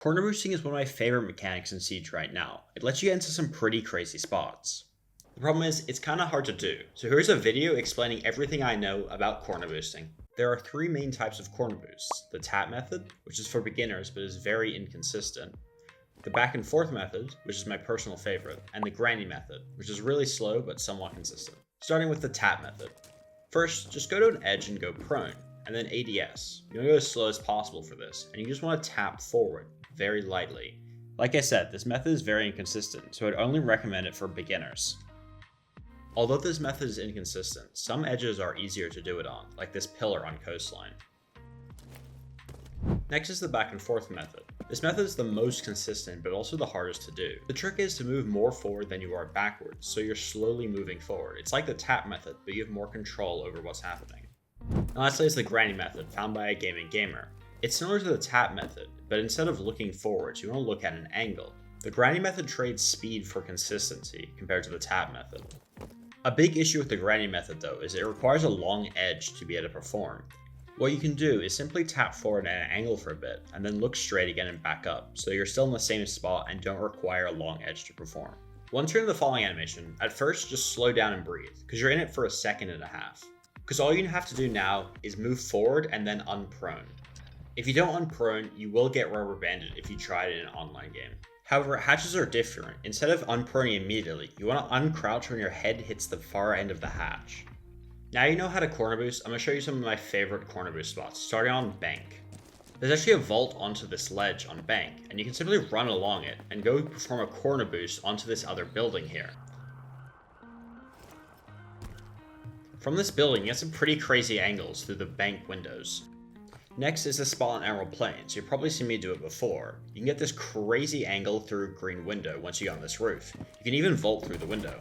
Corner boosting is one of my favorite mechanics in Siege right now. It lets you get into some pretty crazy spots. The problem is, it's kinda hard to do, so here's a video explaining everything I know about corner boosting. There are three main types of corner boosts: the tap method, which is for beginners but is very inconsistent, the back and forth method, which is my personal favorite, and the granny method, which is really slow but somewhat consistent. Starting with the tap method. First, just go to an edge and go prone, and then ADS. You want to go as slow as possible for this, and you just want to tap forward, very lightly. Like I said, this method is very inconsistent, so I'd only recommend it for beginners. Although this method is inconsistent, some edges are easier to do it on, like this pillar on Coastline. Next is the back and forth method. This method is the most consistent, but also the hardest to do. The trick is to move more forward than you are backwards, so you're slowly moving forward. It's like the tap method, but you have more control over what's happening. And lastly is the granny method, found by a gaming gamer. It's similar to the tap method, but instead of looking forwards, you want to look at an angle. The granny method trades speed for consistency compared to the tap method. A big issue with the granny method though is it requires a long edge to be able to perform. What you can do is simply tap forward at an angle for a bit, and then look straight again and back up, so you're still in the same spot and don't require a long edge to perform. Once you're in the falling animation, at first just slow down and breathe, because you're in it for a second and a half. Because all you have to do now is move forward and then unprone. If you don't unprone, you will get rubber banded if you try it in an online game. However, hatches are different. Instead of unproning immediately, you want to uncrouch when your head hits the far end of the hatch. Now you know how to corner boost, I'm going to show you some of my favorite corner boost spots, starting on bank. There's actually a vault onto this ledge on bank, and you can simply run along it and go perform a corner boost onto this other building here. From this building, you get some pretty crazy angles through the bank windows. Next is the spot on Emerald Plains. You've probably seen me do it before. You can get this crazy angle through a green window once you get on this roof. You can even vault through the window.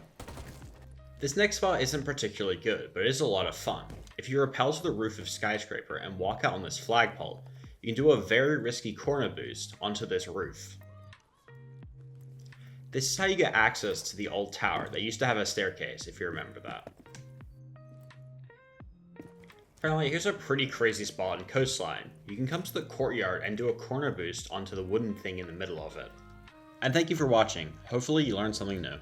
This next spot isn't particularly good, but it is a lot of fun. If you rappel to the roof of Skyscraper and walk out on this flagpole, you can do a very risky corner boost onto this roof. This is how you get access to the old tower that used to have a staircase, if you remember that. Finally, here's a pretty crazy spot on Coastline. You can come to the courtyard and do a corner boost onto the wooden thing in the middle of it. And thank you for watching. Hopefully you learned something new.